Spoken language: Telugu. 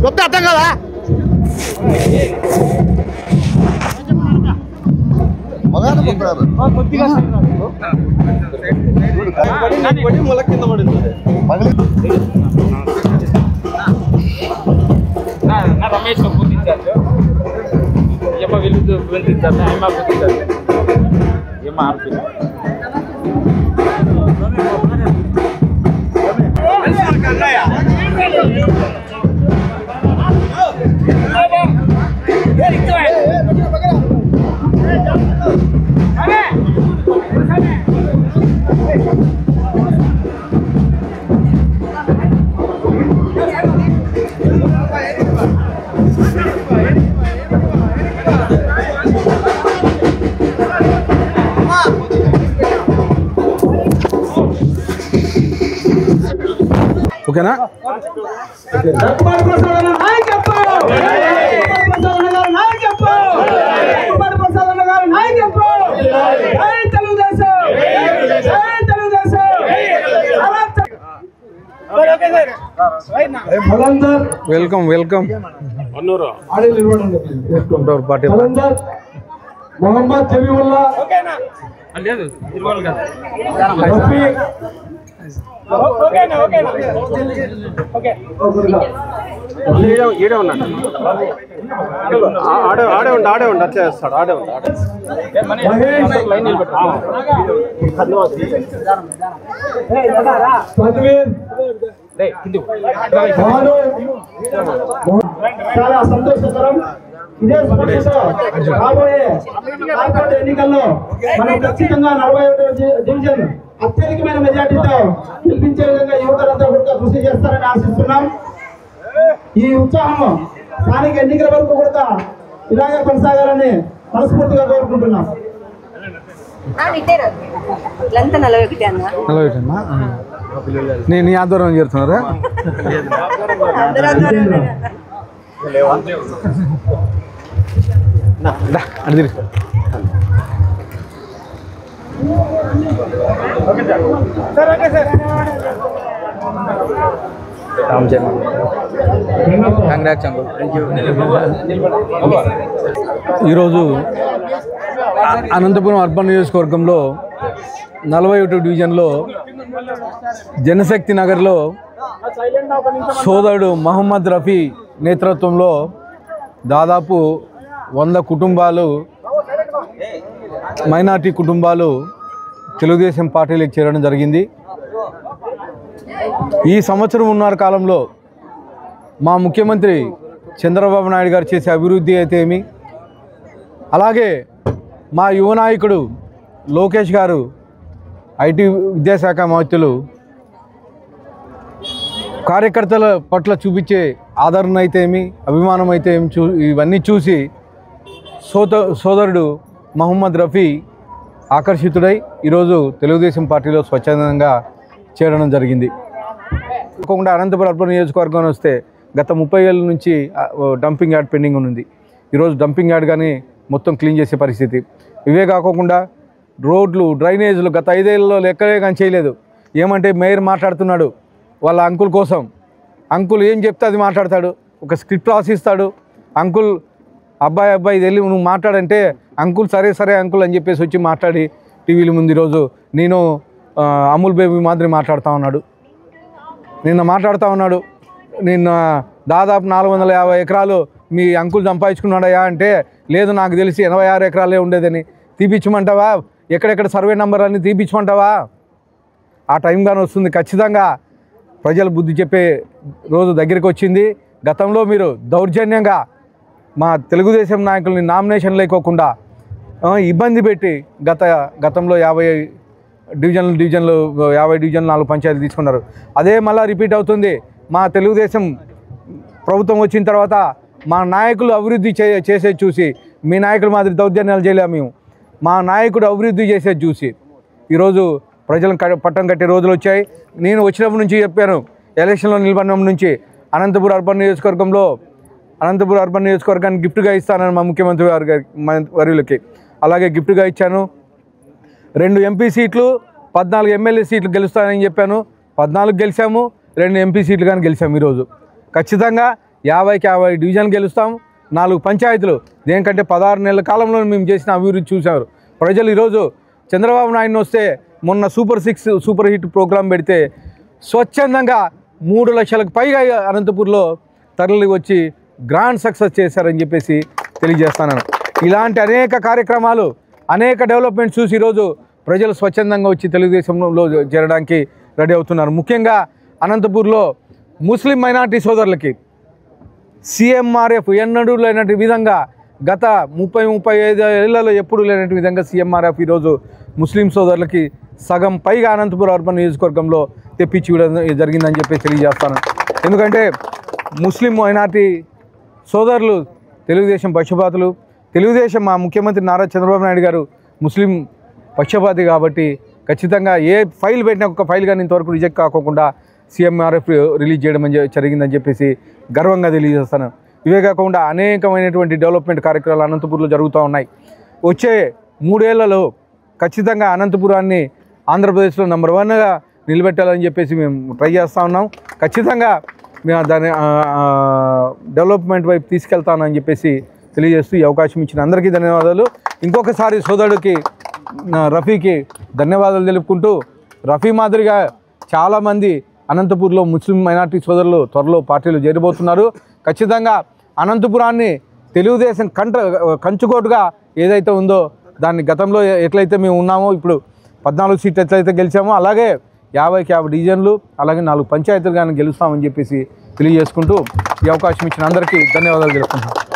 చెప్తే అర్థం కదా మొల కింద పడింది రమేష్ గుర్తించారు ఏమో వెలుగు వెళ్తారు ఏమో గుర్తించారు ఏమో ఆర్పి ఓకేనా వెల్కమ్ వెల్కమ్ మొహమ్మద్ జబీవుల్లా ఈడే ఉన్నాడు ఆడే ఉండి వచ్చేస్తాడు ఆడే ఉండి చాలా సంతోషకరం. ఇదే స్ఫూర్తితో రాబోయే కార్పొరేట్ ఎన్నికల్లో మనం ఖచ్చితంగా 41వ డివిజన్ అత్యధికమైన మెజార్టీతో గెలిపించే విధంగా యువకులంతా కూడా కృషి చేస్తారని ఆశిస్తున్నాం. ఈ ఉత్సాహం స్థానిక ఎన్నికల వరకు కూడా ఇలాగే కొనసాగాలని మనస్ఫూర్తిగా కోరుకుంటున్నాం. నేను నీ ఆధ్వర్యం చేస్తున్నారా అడిగి ఈరోజు అనంతపురం అర్బన్ నియోజకవర్గంలో 41వ డివిజన్లో జనశక్తి నగర్లో సోదరుడు మహమ్మద్ రఫీ నేతృత్వంలో దాదాపు 100 కుటుంబాలు మైనార్టీ కుటుంబాలు తెలుగుదేశం పార్టీలోకి చేరడం జరిగింది. ఈ సంవత్సరం ఉన్నర కాలంలో మా ముఖ్యమంత్రి చంద్రబాబు నాయుడు గారు చేసే అభివృద్ధి అయితే ఏమి, అలాగే మా యువ నాయకుడు లోకేష్ గారు ఐటీ విద్యాశాఖ మంత్రులు కార్యకర్తల పట్ల చూపించే ఆదరణ అయితే ఏమి, అభిమానం అయితే ఏమి ఇవన్నీ చూసి సోదరుడు మహమ్మద్ రఫీ ఆకర్షితుడై ఈరోజు తెలుగుదేశం పార్టీలో స్వచ్ఛందంగా చేరడం జరిగింది. కాకుండా అనంతపురం అర్బన్ నియోజకవర్గం వస్తే గత 30 ఏళ్ళ నుంచి డంపింగ్ యార్డ్ పెండింగ్ ఉంది. ఈరోజు డంపింగ్ యార్డ్ కానీ మొత్తం క్లీన్ చేసే పరిస్థితి. ఇవే కాకుండా రోడ్లు డ్రైనేజీలు గత 5 ఏళ్ళలో లెక్కలే కానీ చేయలేదు. ఏమంటే మేయర్ మాట్లాడుతున్నాడు వాళ్ళ అంకుల్ కోసం, అంకుల్ ఏం చెప్తే అది మాట్లాడతాడు, ఒక స్క్రిప్ట్ రాసిస్తాడు. అంకుల్ అబ్బాయి వెళ్ళి నువ్వు మాట్లాడంటే అంకుల్ సరే అంకుల్ అని చెప్పేసి వచ్చి మాట్లాడి టీవీల ముందు ఈరోజు నేను అమూల్ బేబీ మాదిరి మాట్లాడుతూ ఉన్నాడు. నిన్న దాదాపు 450 ఎకరాలు మీ అంకుల్ సంపాదించుకున్నాడయా అంటే లేదు నాకు తెలిసి 86 ఎకరాలే ఉండేదని. తీపిచ్చమంటావా? ఎక్కడెక్కడ సర్వే నెంబర్ అన్ని తీపిచ్చమంటావా? ఆ టైం కానీ వస్తుంది. ఖచ్చితంగా ప్రజలు బుద్ధి చెప్పే రోజు దగ్గరికి వచ్చింది. గతంలో మీరు దౌర్జన్యంగా మా తెలుగుదేశం నాయకుల్ని నామినేషన్ లేకోకుండా ఇబ్బంది పెట్టి గతంలో 50 డివిజన్లు 4 పంచాయతీలు తీసుకున్నారు. అదే మళ్ళీ రిపీట్ అవుతుంది. మా తెలుగుదేశం ప్రభుత్వం వచ్చిన తర్వాత మా నాయకులు అభివృద్ధి చేసేది చూసి మీ నాయకుల మాదిరి దౌర్జన్యాలు చేయలేము మేము. మా నాయకుడు అభివృద్ధి చేసేది చూసి ఈరోజు ప్రజలను పట్టం కట్టే రోజులు వచ్చాయి. నేను వచ్చినప్పటి నుంచి చెప్పాను, ఎలక్షన్లో నిలబడినప్పటి నుంచి అనంతపురం అర్బన్ నియోజకవర్గాన్ని గిఫ్ట్గా ఇస్తానని మా ముఖ్యమంత్రి వర్యులకి అలాగే గిఫ్ట్గా ఇచ్చాను. 2 ఎంపీ సీట్లు 14 ఎమ్మెల్యే సీట్లు గెలుస్తానని చెప్పాను. 14 గెలిచాము, 2 ఎంపీ సీట్లు కానీ గెలిచాము. ఈరోజు ఖచ్చితంగా 50కి 50 డివిజన్ గెలుస్తాం. 4 పంచాయతీలు దేనికంటే 16 నెలల కాలంలో మేము చేసిన అభివృద్ధి చూశారు ప్రజలు. ఈరోజు చంద్రబాబు నాయుడు వస్తే మొన్న సూపర్ 6 సూపర్ హిట్ ప్రోగ్రాం పెడితే స్వచ్ఛందంగా 3 లక్షలకు పైగా అనంతపూర్లో తరలి వచ్చి గ్రాండ్ సక్సెస్ చేశారని చెప్పేసి తెలియజేస్తాను. ఇలాంటి అనేక కార్యక్రమాలు, అనేక డెవలప్మెంట్స్ చూసి ఈరోజు ప్రజలు స్వచ్ఛందంగా వచ్చి తెలుగుదేశంలో చేరడానికి రెడీ అవుతున్నారు. ముఖ్యంగా అనంతపూర్లో ముస్లిం మైనార్టీ సోదరులకి సీఎంఆర్ఎఫ్ ఎన్నడూ లేనటి విధంగా గత 30-35 ఏళ్లలో ఎప్పుడు లేనటి విధంగా సీఎంఆర్ఎఫ్ ఈరోజు ముస్లిం సోదరులకి సగం పైగా అనంతపురం అర్బన్ నియోజకవర్గంలో తెప్పించి జరిగిందని చెప్పి తెలియజేస్తాను. ఎందుకంటే ముస్లిం మైనార్టీ సోదరులు తెలుగుదేశం పక్షపాతులు. తెలుగుదేశం మా ముఖ్యమంత్రి నారా చంద్రబాబు నాయుడు గారు ముస్లిం పక్షపాతి కాబట్టి ఖచ్చితంగా ఏ ఫైల్ పెట్టినా ఒక ఫైల్ కానీ ఇంతవరకు రిజెక్ట్ కాకుండా సీఎంఆర్ఎఫ్ రిలీజ్ చేయడం జరిగిందని చెప్పేసి గర్వంగా తెలియజేస్తాను. ఇవే కాకుండా అనేకమైనటువంటి డెవలప్మెంట్ కార్యక్రమాలు అనంతపూర్లో జరుగుతూ ఉన్నాయి. వచ్చే 3 ఏళ్లలో ఖచ్చితంగా అనంతపురాన్ని ఆంధ్రప్రదేశ్లో నెంబర్ 1గా నిలబెట్టాలని చెప్పేసి మేము ట్రై చేస్తూ ఉన్నాం. ఖచ్చితంగా మేము దాని డెవలప్మెంట్ వైపు తీసుకెళ్తానని చెప్పేసి తెలియజేస్తూ ఈ అవకాశం ఇచ్చిన అందరికీ ధన్యవాదాలు. ఇంకొకసారి సోదరుడికి రఫీకి ధన్యవాదాలు తెలుపుకుంటూ, రఫీ మాదిరిగా చాలామంది అనంతపూర్లో ముస్లిం మైనార్టీ సోదరులు త్వరలో పార్టీలు చేరబోతున్నారు. ఖచ్చితంగా అనంతపురాన్ని తెలుగుదేశం కంచుకోటుగా ఏదైతే ఉందో దాన్ని గతంలో ఎట్లయితే మేము ఉన్నామో ఇప్పుడు 14 సీట్లు ఎట్లయితే గెలిచామో అలాగే 50కి 50 డివిజన్లు అలాగే 4 పంచాయతీలు కానీ గెలుస్తామని చెప్పేసి తెలియజేసుకుంటూ ఈ అవకాశం ఇచ్చిన అందరికీ ధన్యవాదాలు తెలుపుకుంటున్నాను.